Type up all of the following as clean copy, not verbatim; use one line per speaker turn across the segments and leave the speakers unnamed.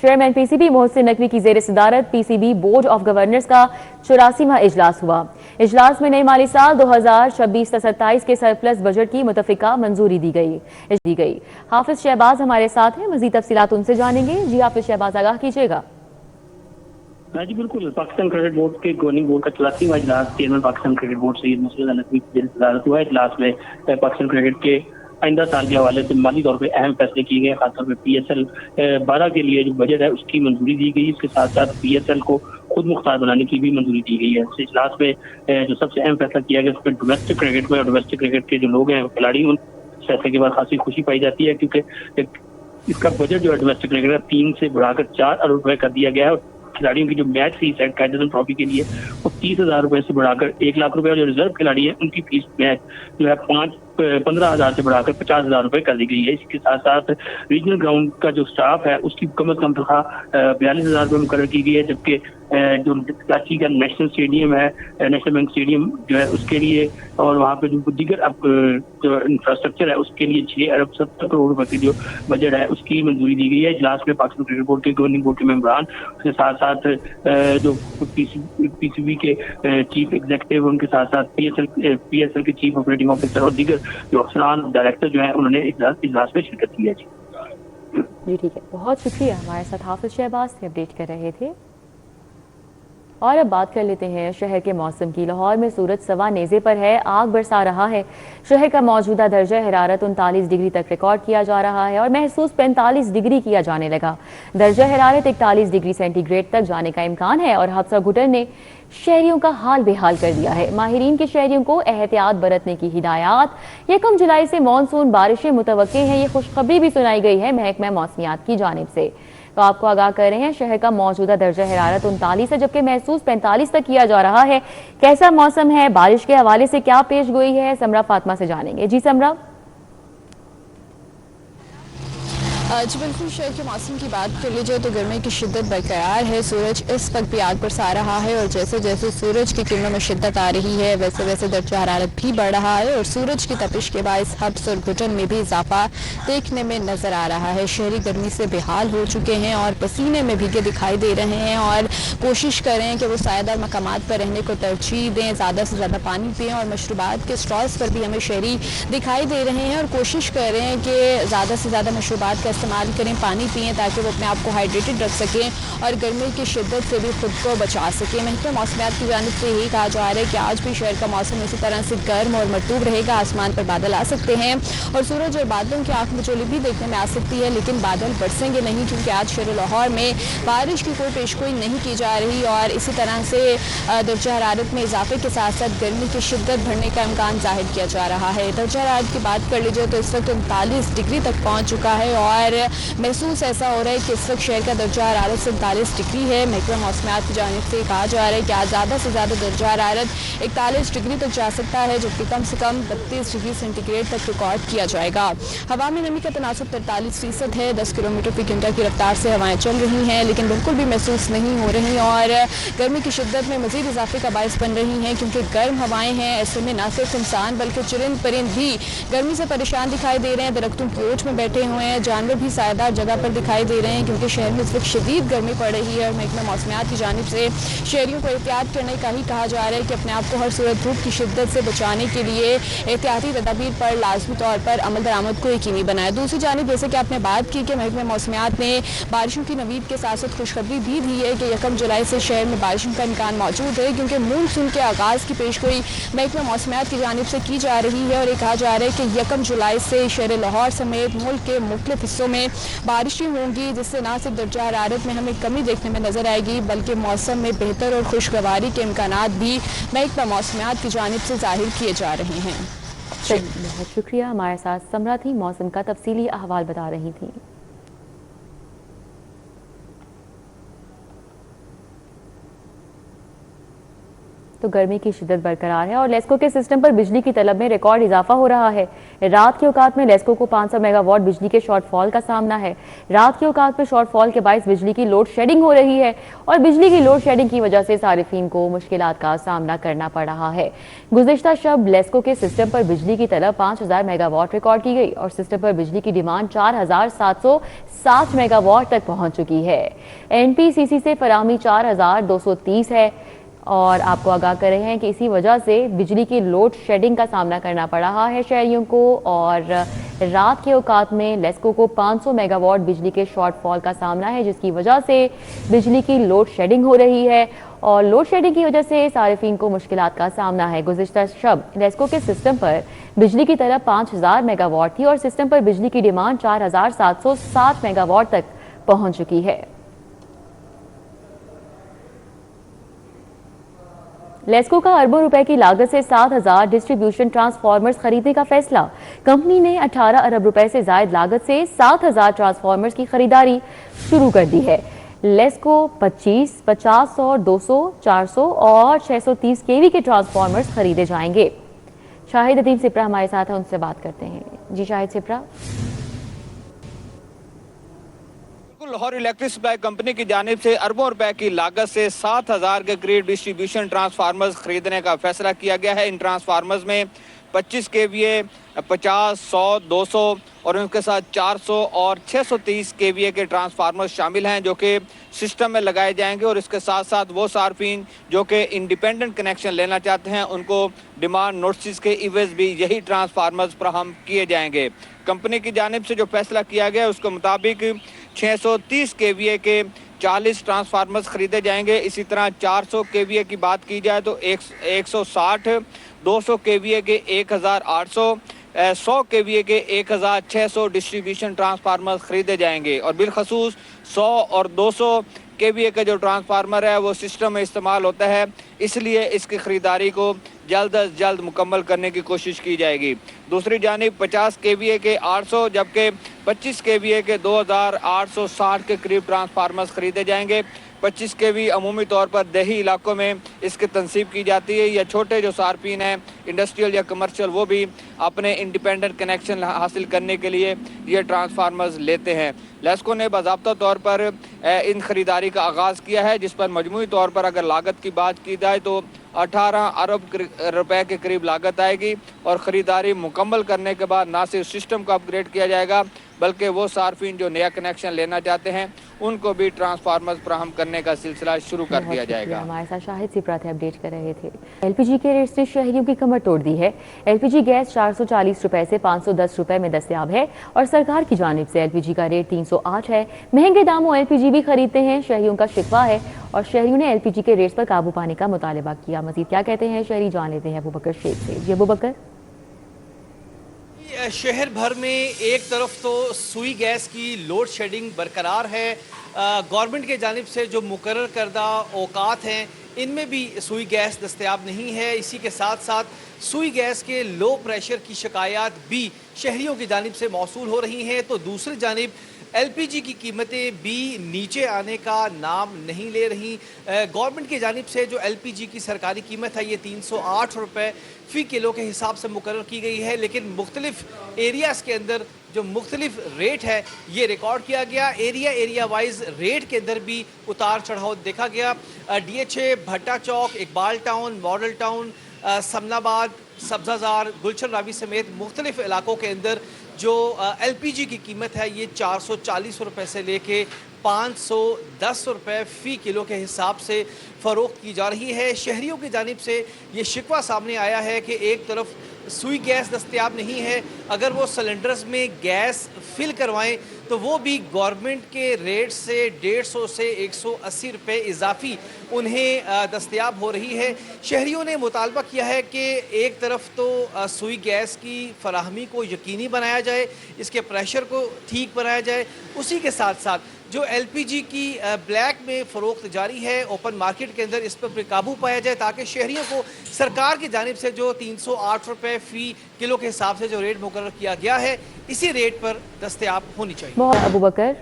Chairman P C B Mohsin Naqvi کی زیر صدارت P C B board of governors کا 84واں اجلاس ہوا۔ اجلاس میں نئے مالی سال 2026-27 کے سرپلس بجٹ کی متفقہ منظوری دی گئی۔ حافظ شہباز ہمارے ساتھ ہیں، مزید تفصیلات ان سے جانیں گے۔ جی حافظ شہباز، آگاہ کیجیے گا۔
جی بالکل، پاکستان کریڈٹ بورڈ کے گورننگ بورڈ کا 84واں اجلاس چیئرمین پاکستان کریڈٹ بورڈ سید محسن نقوی کی صدارت ہوا۔ اجلاس میں پاکستان کریڈٹ کے آئندہ سال کے حوالے سے مالی طور پہ اہم فیصلے کیے گئے، خاص طور پہ پی ایس ایل 12 کے لیے جو بجٹ ہے اس کی منظوری دی گئی۔ اس کے ساتھ ساتھ پی ایس ایل کو خود مختار بنانے کی بھی منظوری دی گئی ہے۔ اس اجلاس میں جو سب سے اہم فیصلہ کیا گیا اس میں ڈومیسٹک کرکٹ میں اور ڈومیسٹک کرکٹ کے جو لوگ ہیں کھلاڑی، ان فیصلے کے بعد خاصی خوشی پائی جاتی ہے، کیونکہ اس کا بجٹ جو ہے ڈومیسٹک کرکٹ کا 3 سے بڑھا کر 4 ارب روپے کر دیا گیا ہے، اور کھلاڑیوں کی جو میچ فیس ہے قائداعظم ٹرافی کے لیے وہ 30,000 روپے سے بڑھا کر 1 لاکھ روپے، اور جو ریزرو کھلاڑی ہے ان کی فیس میچ جو ہے 15,000 سے بڑھا کر 50,000 روپے کر دی گئی ہے۔ اس کے ساتھ ساتھ ریجنل گراؤنڈ کا جو سٹاف ہے اس کی کم از کم تنخواہ 42,000 روپے مقرر کی گئی ہے، جبکہ جو کراچی کا نیشنل اسٹیڈیم ہے، نیشنل بینک اسٹیڈیم جو ہے اس کے لیے اور وہاں پہ جو دیگر جو انفراسٹرکچر ہے اس کے لیے 6 ارب 70 کروڑ روپے کی جو بجٹ ہے اس کی منظوری دی گئی ہے۔ اجلاس میں پاکستان کرکٹ بورڈ کے گورننگ بورڈ کے ممبران، اس کے ساتھ ساتھ جو پی سی بی کے چیف ایگزیکٹو، ان کے ساتھ ساتھ پی ایس ایل کے چیف آپریٹنگ آفیسر اور دیگر جو افسران ڈائریکٹر جو ہیں انہوں نے اجلاس میں شرکت کی ہے۔
جی ٹھیک ہے، بہت شکریہ، ہمارے ساتھ حافظ شہباز سے اپڈیٹ کر رہے تھے۔ اور اب بات کر لیتے ہیں شہر کے موسم کی۔ لاہور میں سورج سوا نیزے پر ہے، آگ برسا رہا ہے۔ شہر کا موجودہ درجہ حرارت 39 ڈگری تک ریکارڈ کیا جا رہا ہے اور محسوس 45 ڈگری کیا جانے لگا۔ درجہ حرارت 41 ڈگری سینٹی گریڈ تک جانے کا امکان ہے اور ہفسہ گھٹن نے شہریوں کا حال بے حال کر دیا ہے۔ ماہرین کے شہریوں کو احتیاط برتنے کی ہدایات۔ 1 جولائی سے مانسون بارشیں متوقع ہیں، یہ خوشخبری بھی سنائی گئی ہے محکمہ موسمیات کی جانب سے۔ تو آپ کو آگاہ کر رہے ہیں، شہر کا موجودہ درجہ حرارت 39 ہے جبکہ محسوس 45 تک کیا جا رہا ہے۔ کیسا موسم ہے، بارش کے حوالے سے کیا پیش گوئی ہے، سمرا فاطمہ سے جانیں گے۔ جی سمرا۔
جی بالکل، شہر کے موسم کی بات کر لیجیے تو گرمی کی شدت برقرار ہے۔ سورج اس وقت بھی آگ برسا رہا ہے اور جیسے جیسے سورج کی کرنوں میں شدت آ رہی ہے ویسے ویسے درجہ حرارت بھی بڑھ رہا ہے اور سورج کی تپش کے باعث ہبس اور گھٹن میں بھی اضافہ دیکھنے میں نظر آ رہا ہے۔ شہری گرمی سے بے حال ہو چکے ہیں اور پسینے میں بھیگے دکھائی دے رہے ہیں اور کوشش کریں کہ وہ سایہ دار مقامات پر رہنے کو ترجیح دیں، زیادہ سے زیادہ پانی پئیں اور مشروبات کے اسٹالز پر بھی ہمیں شہری دکھائی دے رہے ہیں اور کوشش کریں کہ زیادہ سے زیادہ مشروبات کا استعمال کریں، پانی پئیں تاکہ وہ اپنے آپ کو ہائیڈریٹڈ رکھ سکیں اور گرمی کی شدت سے بھی خود کو بچا سکیں۔ محکمہ موسمیات کی جانب سے یہی کہا جا رہا ہے کہ آج بھی شہر کا موسم اسی طرح سے گرم اور مرطوب رہے گا۔ آسمان پر بادل آ سکتے ہیں اور سورج اور بادلوں کی آنکھ مچولی بھی دیکھنے میں آ سکتی ہے، لیکن بادل برسیں گے نہیں کیونکہ آج شہر لاہور میں بارش کی کوئی پیشگوئی نہیں کی جا رہی اور اسی طرح سے درجہ حرارت میں اضافے کے ساتھ ساتھ گرمی کی شدت بڑھنے کا امکان ظاہر کیا جا رہا ہے۔ درجہ حرارت کی بات کر لیجیے تو اس وقت 39 ڈگری تک پہنچ چکا ہے اور محسوس ایسا ہو رہا ہے کہ اس وقت شہر کا درجہ حرارت 47 ڈگری ہے۔ محکمہ موسمیات کی جانب سے کہا جا رہا ہے کہ آج زیادہ سے زیادہ درجہ حرارت 41 ڈگری تک جا سکتا ہے جبکہ کم سے کم 32 ڈگری سینٹی گریڈ تک ریکارڈ کیا جائے گا۔ ہوا میں نمی کا تناسب 43% ہے، 10 کلومیٹر فی گھنٹہ کی رفتار سے ہوائیں چل رہی ہیں لیکن بالکل بھی محسوس نہیں ہو رہی اور گرمی کی شدت میں مزید اضافے کا باعث بن رہی ہیں کیونکہ گرم ہوائیں ہیں۔ ایسے میں نہ صرف انسان بلکہ چرند پرند بھی گرمی سے پریشان دکھائی دے رہے ہیں، درختوں کی اوٹ میں بیٹھے ہوئے ہیں، جانور بھی سایہ دار جگہ پر دکھائی دے رہے ہیں کیونکہ شہر میں اس وقت شدید گرمی پڑ رہی ہے اور محکمہ موسمیات کی جانب سے شہریوں کو احتیاط کرنے کا ہی کہا جا رہا ہے کہ اپنے آپ کو ہر صورت دھوپ کی شدت سے بچانے کے لیے احتیاطی تدابیر پر لازمی طور پر عمل درآمد کو یقینی بنائے۔ دوسری جانب جیسے کہ آپ نے بات کی کہ محکمہ موسمیات نے بارشوں کی نوید کے ساتھ ساتھ خوشخبری بھی دی ہے کہ 1 جولائی سے شہر میں بارشوں کا امکان موجود ہے کیونکہ مونسون کے آغاز کی پیشگوئی محکمہ موسمیات کی جانب سے کی جا رہی ہے اور یہ کہا جا رہا ہے کہ 1 جولائی سے شہر لاہور سمیت ملک کے مختلف حصوں میں بارشیں ہوں گی جس سے نہ صرف درجہ حرارت میں ہمیں کمی دیکھنے میں نظر آئے گی بلکہ موسم میں بہتر اور خوشگواری کے امکانات بھی محکمہ موسمیات کی جانب سے ظاہر کیے جا رہے ہیں۔
بہت شکریہ، ہمارے ساتھ سمرا تھی، موسم کا تفصیلی احوال بتا رہی تھیں۔ तो गर्मी की शिद्दत बरकरार है और लेस्को के सिस्टम पर बिजली की तलब में रिकॉर्ड इजाफा हो रहा है। रात के औकात में लेस्को को 500 मेगावाट बिजली के शॉर्टफॉल का सामना है। रात के औकात में शॉर्टफॉल के बायस बिजली की लोड शेडिंग हो रही है और बिजली की लोड शेडिंग की वजह से सारिफीन को मुश्किलात का सामना करना पड़ रहा है। गुज़िश्ता शब लेस्को के सिस्टम पर बिजली की तलब 5000 मेगावाट रिकॉर्ड की गई और सिस्टम पर बिजली की डिमांड 4760 मेगावाट तक पहुंच चुकी है। एनपीसीसी से फराहमी 4230 है और आपको आगाह कर रहे हैं कि इसी वजह से बिजली की लोड शेडिंग का सामना करना पड़ रहा है शहरियों को और रात के औकात में लेस्को को 500 मेगावाट बिजली के शॉर्टफॉल का सामना है, जिसकी वजह से बिजली की लोड शेडिंग हो रही है और लोड शेडिंग की वजह से सारिफीन को मुश्किलात का सामना है। गुज़िश्ता शब लेस्को के सिस्टम पर बिजली की तलब 5000 मेगावाट थी और सिस्टम पर बिजली की डिमांड 4760 मेगावाट तक पहुंच चुकी है। लेस्को का अरबों रुपए की लागत से 7000 डिस्ट्रीब्यूशन ट्रांसफार्मर्स खरीदने का फैसला। कंपनी ने 18 अरब रुपए से जायद लागत से 7000 ट्रांसफार्मर्स की खरीदारी शुरू कर दी है। लेस्को 25, 50, 100, 200, 400 और 630 केवी के ट्रांसफार्मर्स खरीदे जाएंगे। शाहिद अदीम सिप्रा हमारे साथ है, उनसे बात करते हैं। जी Shahid Sipra.
Lahore electric supply company की जानिब से अरबों रुपए की लागत से 7000 के करीब डिस्ट्रीब्यूशन ट्रांसफार्मर्स खरीदने का फैसला किया गया है। इन ट्रांसफार्मर्स में 25 केवीए, 50, 100, 200 और उनके साथ 400 और 630 केवीए के ट्रांसफार्मर्स शामिल हैं जो कि सिस्टम में लगाए जाएंगे और इसके साथ साथ वो सार्फिन जो कि इंडिपेंडेंट कनेक्शन लेना चाहते हैं उनको डिमांड नोटिस के इवज़ भी यही ट्रांसफार्मर्स फराहम किए जाएंगे। कंपनी की जानिब से जो फैसला किया गया उसके मुताबिक 630 केवीए के 40 ट्रांसफार्मर्स खरीदे जाएंगे। इसी तरह 400 केवीए की बात की जाए तो 160, 200 केवीए के 1800, 100 केवीए के 1600 डिस्ट्रीब्यूशन ट्रांसफार्मर्स खरीदे जाएंगे और बिलखसूस 100 और 200 केवीए का जो ट्रांसफार्मर है वो सिस्टम में इस्तेमाल होता है, इसलिए इसकी ख़रीदारी को जल्द अज जल्द मुकम्मल करने की कोशिश की जाएगी। दूसरी जानिब 50 केवीए के 800 जबकि 25 केवीए के 2860 के करीब ट्रांसफार्मर्स खरीदे जाएंगे। 25 केवी अमूमी तौर पर देही इलाकों में इसकी तनसीब की जाती है या छोटे जो सार्फिन हैं इंडस्ट्रियल या कमर्शियल वो भी अपने इंडिपेंडेंट कनेक्शन हासिल करने के लिए ये ट्रांसफार्मर्स लेते हैं। लेस्को ने बाज़ाब्ता तौर पर इन खरीदारी का आगाज़ किया है जिस पर मजमूई तौर पर अगर लागत की बात की जाए तो 18 अरब रुपए के करीब लागत आएगी और ख़रीदारी मुकम्मल करने के बाद ना सिर्फ सिस्टम को अपग्रेड किया जाएगा बल्कि वो सार्फिन जो नया कनेक्शन लेना चाहते हैं उनको भी ट्रांसफार्मर्स फराहम करने का सिलसिला शुरू कर दिया जाएगा।
हमारे साथ शाहिद सिप्रा थे, अपडेट कर रहे थे। एलपीजी के रेट से शहरियों की कमर तोड़ दी है। एलपीजी गैस 440 रुपए से 510 रुपए में दस्तयाब है और सरकार की जानिब से एलपीजी का रेट 308 है। महंगे दामों एलपीजी भी खरीदते हैं, शहरियों का शिकवा है और शहरियों ने एलपीजी के रेट्स पर काबू पाने का मुतालबा किया। मजीद क्या कहते हैं शहरी, जान लेते हैं अबू बकर शेख से। जी अबू बकर।
शहर भर में एक तरफ तो सुई गैस की लोड शेडिंग बरकरार है। गवर्नमेंट के जानिब से जो मुकर्रर करदा औकात हैं इनमें भी सुई गैस दस्तयाब नहीं है। इसी के साथ साथ सुई गैस के लो प्रेशर की शिकायत भी शहरियों की जानिब से मौसूल हो रही हैं, तो दूसरी जानिब एलपीजी की कीमतें भी नीचे आने का नाम नहीं ले रही। गवर्नमेंट की जानिब से जो एलपीजी की सरकारी कीमत है ये 308 रुपये फ़ी किलो के हिसाब से मुकर्रर की गई है, लेकिन मुख्तलिफ एरियाज़ के अंदर जो मुख्तलिफ रेट है ये रिकॉर्ड किया गया। एरिया वाइज रेट के अंदर भी उतार चढ़ाव देखा गया। DHA, Bhatta Chowk, Iqbal town, model town, Samanabad, Sabzazar, Gulshan Ravi समेत मुख्तलिफ इलाकों के अंदर जो एलपीजी की कीमत है ये 440 रुपये से लेके 510 रुपये फ़ी किलो के हिसाब से फ़रोख्त की जा रही है। शहरियों की जानिब से ये शिकवा सामने आया है कि एक तरफ सुई गैस दस्तयाब नहीं है, अगर वो सिलेंडर्स में गैस फिल करवाएं तो वो भी गवर्नमेंट के रेट से 150 से 180 रुपये इजाफी उन्हें दस्तयाब हो रही है। शहरियों ने मुतालबा किया है कि एक तरफ तो सुई गैस की फराहमी को यकीनी बनाया जाए, इसके प्रेशर को ठीक बनाया जाए, उसी के साथ साथ जो एलपीजी की ब्लैक में फ़रोख्त जारी है ओपन मार्केट के अंदर इस पर काबू पाया जाए ताकि शहरियों को सरकार की जानिब से जो 308 रुपये फ़ी किलो के हिसाब से जो रेट मुकर्रर किया गया है इसी रेट पर दस्तयाब होनी चाहिए।
अबू बकर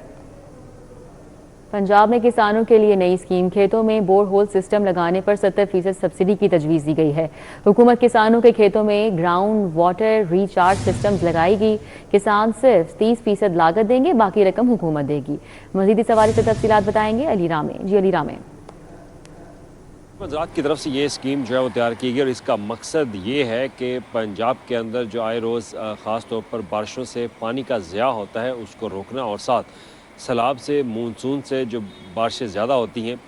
पंजाब में किसानों के लिए नई स्कीम, खेतों में बोर होल सिस्टम लगाने पर 70% सब्सिडी की तजवीज़ दी गई है। हुकूमत किसानों के खेतों में ग्राउंड वाटर रिचार्ज सिस्टम्स लगाएगी। किसान सिर्फ 30% लागत देंगे, बाकी रकम हुकूमत देगी। मजीद इस हवाले से तफसीलात बताएंगे अली रामे। जी अली रामे।
वज़ारत की तरफ से ये स्कीम जो है वो तैयार की गई और इसका मकसद ये है कि पंजाब के अंदर जो आए रोज़ ख़ास तौर पर बारिशों से पानी का ज़िया होता है उसको रोकना, और साथ सैलाब से, मानसून से जो बारिशें ज़्यादा होती हैं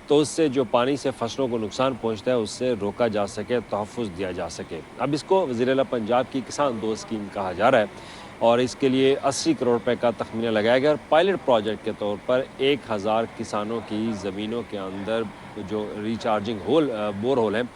तो उससे जो पानी से फसलों को नुकसान पहुंचता है उससे रोका जा सके, तहफ़्फ़ुज़ दिया जा सके। अब इसको वज़ीर-ए-आला पंजाब की किसान दोस्त स्कीम कहा जा रहा है और इसके लिए 80 करोड़ रुपए का तखमीना लगाया गया और पायलट प्रोजेक्ट के तौर पर 1000 किसानों की ज़मीनों के अंदर जो रिचार्जिंग होल बोर होल हैं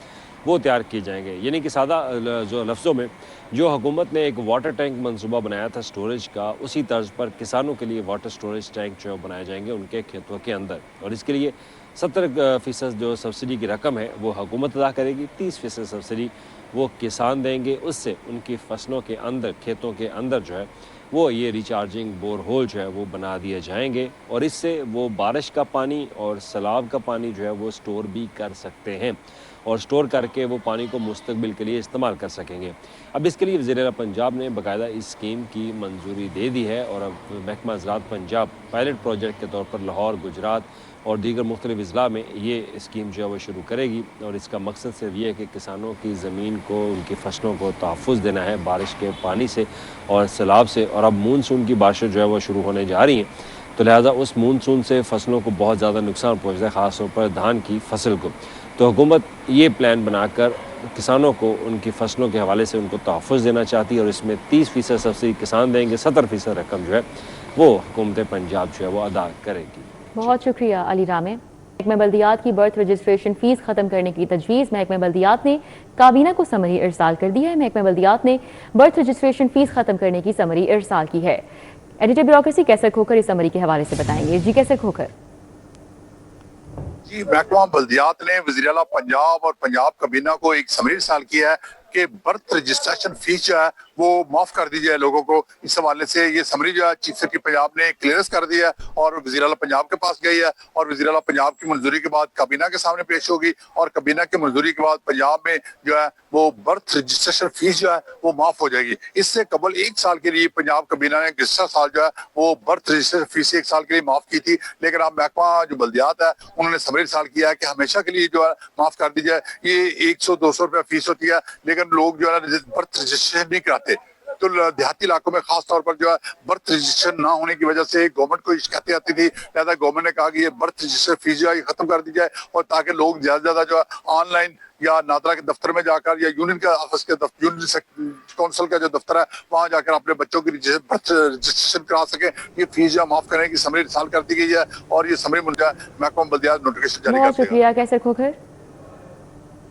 वो तैयार किए जाएंगे। यानी कि सादा जो लफ्ज़ों में जो हुकूमत ने एक वाटर टैंक मंसूबा बनाया था स्टोरेज का, उसी तर्ज पर किसानों के लिए वाटर स्टोरेज टैंक जो बनाए जाएंगे उनके खेतों के अंदर, और इसके लिए 70% जो सब्सिडी की रकम है वो हुकूमत अदा करेगी, 30% सब्सिडी वो किसान देंगे। उससे उनकी फसलों के अंदर, खेतों के अंदर जो है वो ये रिचार्जिंग बोर होल जो है वो बना दिए जाएंगे और इससे वो बारिश का पानी और सैलाब का पानी जो है वो स्टोर भी कर सकते हैं और स्टोर करके वो पानी को मुस्तकबिल के लिए इस्तेमाल कर सकेंगे। अब इसके लिए वज़ीर-ए-आला पंजाब ने बाकायदा इस स्कीम की मंजूरी दे दी है और अब महकमा ज़राअत पंजाब पायलट प्रोजेक्ट के तौर पर लाहौर, गुजरात और दीगर मुख्तलिफ अज़ला में ये स्कीम जो है वो शुरू करेगी और इसका मकसद सिर्फ ये है कि किसानों की ज़मीन को, उनकी फसलों को तहफ़्फ़ुज़ देना है बारिश के पानी से और सैलाब से। और अब मानसून की बारिशें जो है वो शुरू होने जा रही हैं, तो लिहाजा उस मानसून से फसलों को बहुत ज़्यादा नुकसान पहुँचता है, ख़ास तौर पर धान की फसल को। तो हुकूमत ये प्लान बनाकर किसानों को उनकी फसलों के हवाले से उनको तहफ़्फ़ुज़ देना चाहती है और इसमें 30% सब्सिडी किसान देंगे, 70% रकम जो है वो हुकूमत पंजाब जो है वो अदा करेगी।
बहुत शुक्रिया अली रामे। महकमा बल्दियात की बर्थ रजिस्ट्रेशन फीस खत्म करने की तजवीज़, महकमा बल्दियात ने काबीना को समरी इरसाल कर दी है। महकमा बल्दियात ने बर्थ रजिस्ट्रेशन फीस खत्म करने की समरी इरसाल की है। एडिटर ब्यूरोक्रेसी कैसर खोखर इस समरी के हवाले से बताएंगे। जी कैसर खोखर।
जी, महकमा बल्दियात ने वज़ीर-ए-आला पंजाब और पंजाब काबीना को एक समरी इरसाल किया है कि बर्थ रजिस्ट्रेशन फीस जो है वो माफ कर दी जाए लोगों को। इस हवाले से ये समरी जो है चीफ सेक्रेटरी पंजाब ने क्लियरेंस कर दिया है और वज़ीर-ए-आला पंजाब के पास गई है और वज़ीर-ए-आला पंजाब की मंजूरी के बाद काबीना के सामने पेश होगी और काबीना की मंजूरी के बाद पंजाब में जो है वो बर्थ रजिस्ट्रेशन फीस जो है वो माफ हो जाएगी। इससे कबल 1 साल के लिए पंजाब काबीना ने गुज़श्ता साल जो है वो बर्थ रजिस्ट्रेशन फीस 1 साल के लिए माफ की थी, लेकिन अब महकमा जो बल्दियात है उन्होंने समरी इरसाल किया है कि हमेशा के लिए जो है माफ कर दी जाए। ये 100-200 रुपया फीस होती है, लेकिन लोग जो है बर्थ रजिस्ट्रेशन नहीं कराते। तो देहाती इलाकों में खास तौर पर जो है बर्थ रजिस्ट्रेशन ना होने की वजह से गवर्नमेंट को शिकायतें आती थी, लिहाजा गवर्नमेंट ने कहा कि ये बर्थ रजिस्ट्रेशन फीस जो है खत्म कर दी जाए और ताकि लोग ज्यादा से ज्यादा जो है ऑनलाइन या नादरा के दफ्तर में जाकर या यूनियन के ऑफिस के यूनियन काउंसिल का जो दफ्तर है वहां जाकर अपने बच्चों की बर्थ रजिस्ट्रेशन करा सके। ये फीस जो माफ करने की समरी इरसाल कर दी गई है और ये समरी महकमा बल्दियात नोटिफिकेशन जारी कर
बहुत शुक्रिया कैसर खोखर।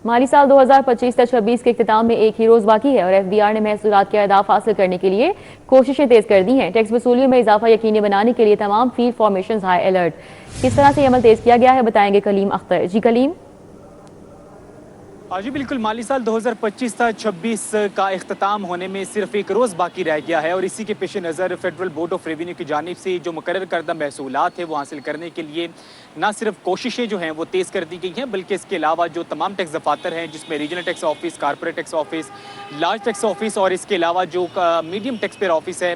माली साल 2025-26 के इख्तिताम में एक ही रोज बाकी है और एफबीआर ने महसूलात के अहदाफ हासिल करने के लिए कोशिशें तेज कर दी हैं। टैक्स वसूलियों में इजाफा यकीनी बनाने के लिए तमाम फील्ड फॉर्मेशन हाई अलर्ट। किस तरह से अमल तेज किया गया है बताएंगे कलीम अख्तर। जी कलीम।
जी बिल्कुल, माली साल 2025-26 का इख्तिताम होने में सिर्फ एक रोज़ बाकी रह गया है और इसी के पेश नज़र फेडरल बोर्ड ऑफ रेवेन्यू की जानिब से जो मुकर्रर करदा महसूलात है वो हासिल करने के लिए ना सिर्फ कोशिशें जो हैं वो तेज़ कर दी गई हैं, बल्कि इसके अलावा जो तमाम टैक्स दफातर हैं जिसमें regional tax office, corporate tax office, large tax office और इसके अलावा जो मीडियम टैक्स पेयर ऑफिस है,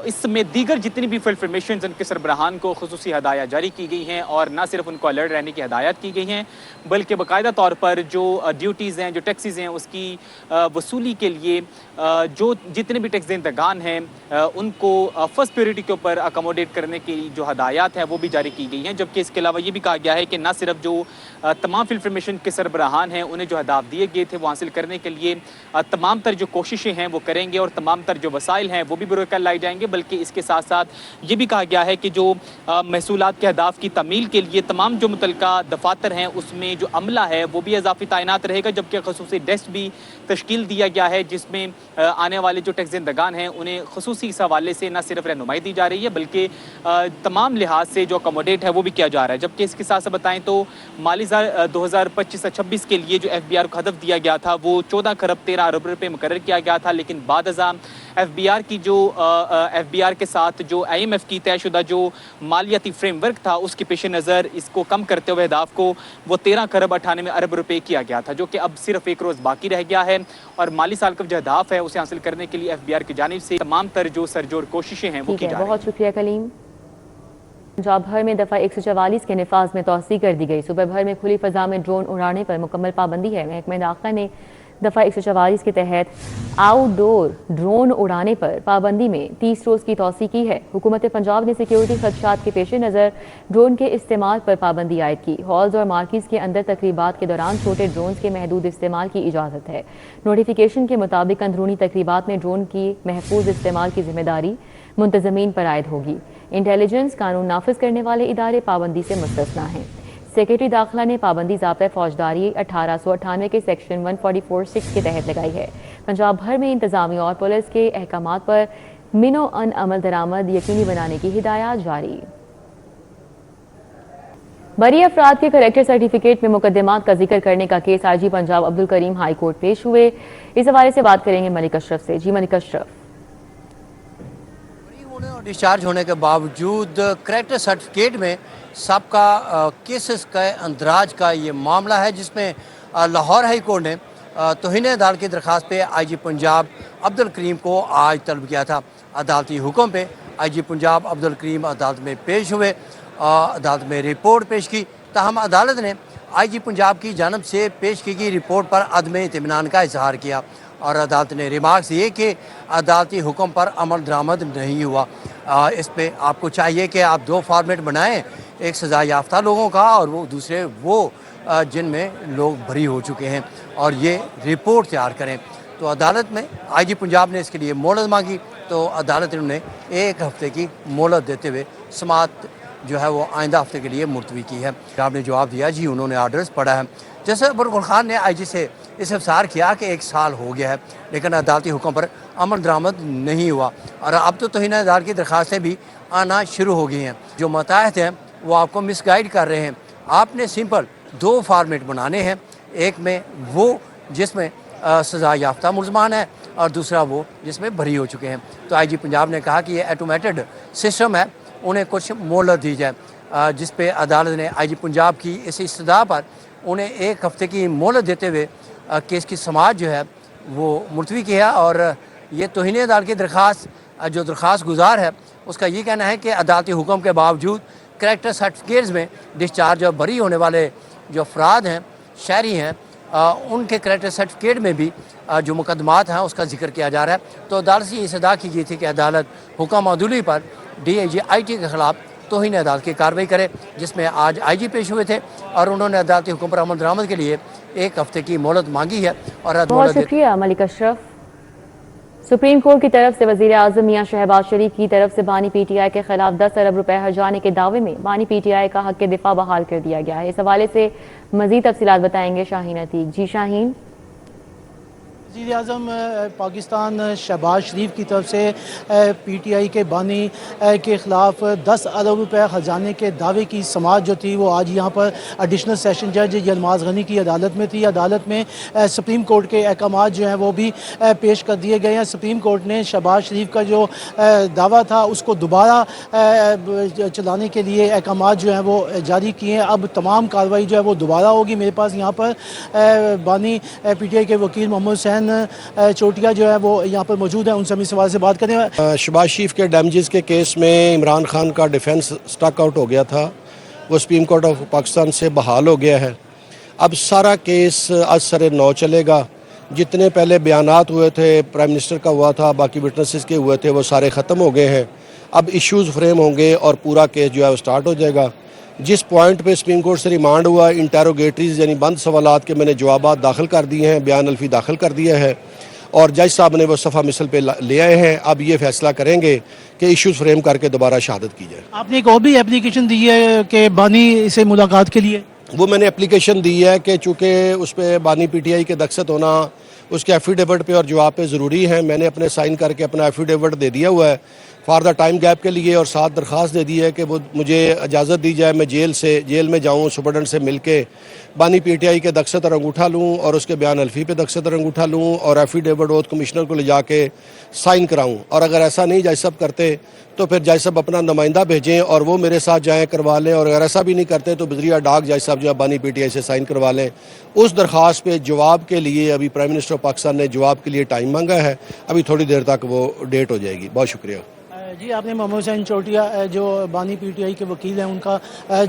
इसमें दीगर जितनी भी फॉर्मेशन उनके सरबराहान को खुसूसी हदायत जारी की गई हैं और ना सिर्फ उनको अलर्ट रहने की हदायत की गई हैं, बल्कि बाकायदा तौर पर जो ड्यूटीज़ हैं, जो टैक्सेस हैं, उसकी वसूली के लिए जो जितने भी टैक्स देनदगान हैं उनको फर्स्ट प्रायोरिटी के ऊपर अकोमोडेट करने की जो हदायत हैं वो भी जारी की गई हैं। जबकि इसके अलावा ये भी कहा गया है कि ना सिर्फ जो तमाम फॉर्मेशन के सरबराहान हैं उन्हें जो अहदाफ दिए गए थे वो हासिल करने के लिए तमाम तर जो कोशिशें हैं वो करेंगे और तमाम तर जो वसाइल हैं वो भी बुरकल लाई जाएंगे, बल्कि इसके साथ साथ ये भी कहा गया है कि जो महसूलात के अहदाफ की तमील के लिए तमाम जो मुतलका दफातर हैं उसमें जो अमला है वो भी इजाफी तैनात रहेगा, जबकि खसूसी डेस्क भी तश्कील दिया गया है जिसमें आने वाले जो टैक्स देनदगान हैं उन्हें खसूसी इस हवाले से न सिर्फ रहनुमाई दी जा रही है बल्कि तमाम लिहाज से जो अकोमोडेट है वो भी किया जा रहा है। जबकि इसके साथ से बताएं तो माली साल 2025-26 के लिए जो एफबीआर को हदफ दिया गया था वो 14 खरब 13 अरब रुपये मुकर्रर किया गया था, लेकिन बाद एफबीआर की जो FBR के साथ जो IMF की तयशुदा जो मालियाती फ्रेमवर्क था उसके पेश नज़र इसको कम करते हुए अहदाफ को वो 13 खरब 98 अरब रुपए किया गया था, जो कि अब सिर्फ एक रोज़ बाकी रह गया है। और माली साल का जो अहदाफ है उसे हासिल करने के लिए FBR की जानिब से तमाम तर जो सरजोर कोशिशें हैं वो की जा रही हैं।
बहुत शुक्रिया कलीम। पंजाब भर में दफ़ा 144 के नफाज में तोसी कर दी गई। सुबह भर में खुली फ़ज़ा में ड्रोन उड़ाने पर मुकम्मल पाबंदी है। महकमा दाखिला ने दफ़ा 144 के तहत आउटडोर ड्रोन उड़ाने पर पाबंदी में 30 रोज़ की तोसी की है। हुकूमत पंजाब ने सिक्योरिटी खदशात के पेश नज़र ड्रोन के इस्तेमाल पर पाबंदी आयद की। हॉल्स और मार्किज़ के अंदर तकरीबात के दौरान छोटे ड्रोन के महदूद इस्तेमाल की इजाज़त है। नोटिफिकेशन के मुताबिक अंदरूनी तकरीबात में ड्रोन की महफूज इस्तेमाल की जिम्मेदारी मुंतज़मीन पर आयद होगी। इंटेलिजेंस कानून नाफिज करने वाले इदारे पाबंदी से मुस्तस्ना हैं। सेक्रेटरी दाखिला ने पाबंदी ज़ाब्ता फौजदारी 1898 के सेक्शन 144(6) के तहत लगाई है। पंजाब भर में इंतजामी और पुलिस के अहकामात पर मिनो अन अमल दरामद यकीनी बनाने की हिदायत जारी। बरी अफराद के करेक्टर सर्टिफिकेट में मुकदमात का जिक्र करने का case IG Punjab Abdul Karim high court पेश हुए। इस हवाले से बात करेंगे मलिक अशरफ से। जी मलिक अशरफ।
और डिस्चार्ज होने के बावजूद करेक्टर सर्टिफिकेट में सबका केसेस का अंदराज का ये मामला है, जिसमें लाहौर हाई कोर्ट ने तौहीन अदालत की दरख्वास्त पे IG पंजाब अब्दुल करीम को आज तलब किया था। अदालती हुक्म पे IG पंजाब अब्दुल करीम अदालत में पेश हुए, अदालत में रिपोर्ट पेश की। ताहम अदालत ने IG पंजाब की जानब से पेश की गई रिपोर्ट पर अदम इत्मीनान का इजहार किया और अदालत ने रिमार्क्स ये कि अदालती हुक्म पर अमल दरामद नहीं हुआ। इस पे आपको चाहिए कि आप दो फॉर्मेट बनाएं, एक सज़ा याफ्ता लोगों का और वो दूसरे वो जिनमें लोग बरी हो चुके हैं, और ये रिपोर्ट तैयार करें। तो अदालत में IG पंजाब ने इसके लिए मोहलत मांगी, तो अदालत ने उन्हें 1 हफ्ते की मोहलत देते हुए समाअत जो है वो आइंदा हफ्ते के लिए मुलतवी की है। आपने जवाब दिया जी, उन्होंने आर्डर्स पढ़ा है। जैसे अबुल खान ने IG से इस अफसार किया कि 1 साल हो गया है लेकिन अदालती हुक्म पर अमल दरामद नहीं हुआ, और अब तो तौहीन अदालत की दरख्वास्तें भी आना शुरू हो गई हैं। जो मताहत हैं वो आपको मिसगाइड कर रहे हैं। आपने सिंपल 2 फार्मेट बनाने हैं, एक में वो जिसमें सज़ा याफ्ता मुलजमान है और दूसरा वो जिसमें बरी हो चुके हैं। तो IG पंजाब ने कहा कि ये ऑटोमेटेड सिस्टम है, उन्हें कुछ मोहलत दी जाए, जिस पे अदालत ने IG पंजाब की इस इस्तदा पर उन्हें 1 हफ्ते की मोहलत देते हुए केस की समाअत जो है वो मुलतवी किया। और ये तौहीन अदालत की दरख्वास्त जो दरख्वास्त गुजार है उसका ये कहना है कि अदालती हुक्म के बावजूद करेक्टर सर्टिफिकेट्स में डिस्चार्ज और बरी होने वाले जो अफराद हैं, शहरी हैं, उनके करेक्टर सर्टिफिकेट में भी जो मुकदमात हैं उसका जिक्र किया जा रहा है। तो अदालत से इस अदा की गई थी कि अदालत हुक्म अदुली पर DIG IT के खिलाफ तौहीन अदालत की कार्रवाई करे, जिसमें आज IG पेश हुए थे और उन्होंने अदालती हुक्म पर अमल दरामद के लिए 1 हफ्ते की मोहलत मांगी है। और
बहुत शुक्रिया मलिक अशरफ। सुप्रीम कोर्ट की तरफ से वज़ीर आज़म मियां शहबाज शरीफ की तरफ से बानी PTI के खिलाफ 10 अरब रुपए हर्जाने के दावे में बानी PTI का हक के दिफा बहाल कर दिया गया है। इस हवाले से मजीद तफसीलात बताएंगे शाहीन अतीक। जी शाहीन।
वज़ीर आज़म पाकिस्तान शहबाज शरीफ की तरफ से PTI के बानी के ख़िलाफ़ 10 अरब रुपए ख़जाने के दावे की समाअत जो थी वो आज यहाँ पर एडिशनल सेशन जज यलमाज़ गनी की अदालत में थी। अदालत में सुप्रीम कोर्ट के अहकामात जो हैं वो भी पेश कर दिए गए हैं। सुप्रीम कोर्ट ने शहबाज शरीफ का जो दावा था उसको दोबारा चलाने के लिए अहकामात जो हैं वो जारी किए हैं। अब तमाम कार्रवाई जो है वो दोबारा होगी। मेरे पास यहाँ पर बानी PTI के वकील मोहम्मद हुसैन चोटिया जो है वो यहाँ पर मौजूद है, उनसे हम इस सवाल से बात करें।
शहबाज शरीफ के डैमेजेस के केस में इमरान खान का डिफेंस स्टक आउट हो गया था, वो सुप्रीम कोर्ट ऑफ पाकिस्तान से बहाल हो गया है। अब सारा केस आज सरे 9 चलेगा। जितने पहले बयानात हुए थे, प्राइम मिनिस्टर का हुआ था, बाकी विटनेसेस के हुए थे, वो सारे ख़त्म हो गए हैं। अब इश्यूज़ फ्रेम होंगे और पूरा केस जो है वो स्टार्ट हो जाएगा। जिस पॉइंट पे सुप्रीम कोर्ट से रिमांड हुआ, इंटेरोगेटरीज यानी बंद सवालात के मैंने जवाबात दाखिल कर दिए हैं, बयान अल्फी दाखिल कर दिया है और जज साहब ने वो सफ़ा मिसल पे ले आए हैं। अब ये फैसला करेंगे कि इश्यूज फ्रेम करके दोबारा शहादत की जाए।
आपने एक और भी एप्लीकेशन दी है कि बानी से मुलाकात के लिए?
वो मैंने एप्लीकेशन दी है कि चूँकि उस पर बानी PTI के दख्खत होना उसके एफिडेविट पे और जवाब पे ज़रूरी है। मैंने अपने साइन करके अपना एफिडेविट दे दिया हुआ है। فار دا ٹائم گیپ کے لیے، اور ساتھ درخواست دے دی ہے کہ وہ مجھے اجازت دی جائے میں جیل میں جاؤں، سپرڈنٹ سے مل کے بانی پی ٹی آئی کے دستخط اور انگوٹھا لوں اور اس کے بیان حلفی پہ دستخط اور انگوٹھا لوں اور ایفیڈیوٹ اوتھ کمشنر کو لے جا کے سائن کراؤں، اور اگر ایسا نہیں جج صاحب کرتے تو پھر جج صاحب اپنا نمائندہ بھیجیں اور وہ میرے ساتھ جائیں کروا لیں، اور اگر ایسا بھی نہیں کرتے تو بذریعہ ڈاک جج صاحب جو ہے بانی پی ٹی آئی سے سائن کروا لیں۔ اس درخواست پہ جواب کے لیے ابھی پرائم منسٹر آف پاکستان نے جواب کے لیے ٹائم مانگا ہے، ابھی تھوڑی دیر تک وہ ڈیٹ ہو جائے گی۔ بہت شکریہ۔
جی آپ نے محمد حسین چوٹیا جو بانی پی ٹی آئی کے وکیل ہیں ان کا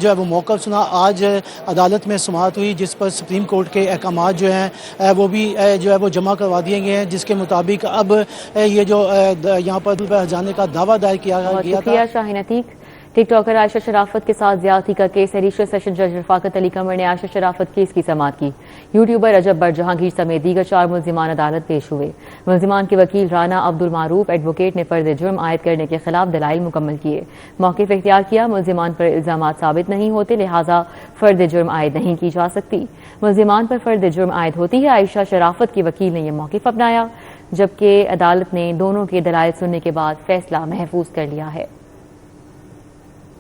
جو ہے وہ موقف سنا۔ آج عدالت میں سماعت ہوئی جس پر سپریم کورٹ کے احکامات جو ہیں وہ بھی جو ہے وہ جمع کروا دیے گئے ہیں، جس کے مطابق اب یہ جو یہاں پر ہرجانے کا دعویٰ دائر کیا گیا تھا۔
شاہین عتیق، ٹک ٹاکر عائشہ شرافت کے ساتھ زیادتی کا کیس ایڈیشنل سیشن جج رفاقت علی قمر نے عائشہ شرافت کیس کی سماعت کی۔ یوٹیوبر رجب بٹ جہانگیر سمیت دیگر 4 ملزمان عدالت پیش ہوئے۔ ملزمان کے وکیل رانا عبدالمعروف ایڈوکیٹ نے فرد جرم عائد کرنے کے خلاف دلائل مکمل کیے، موقف اختیار کیا۔ ملزمان پر الزامات ثابت نہیں ہوتے، لہٰذا فرد جرم عائد نہیں کی جا سکتی۔ ملزمان پر فرد جرم عائد ہوتی ہے۔ عائشہ شرافت کے وکیل نے یہ موقف اپنایا، جبکہ عدالت نے دونوں کے دلائل سننے کے بعد فیصلہ محفوظ کر لیا ہے۔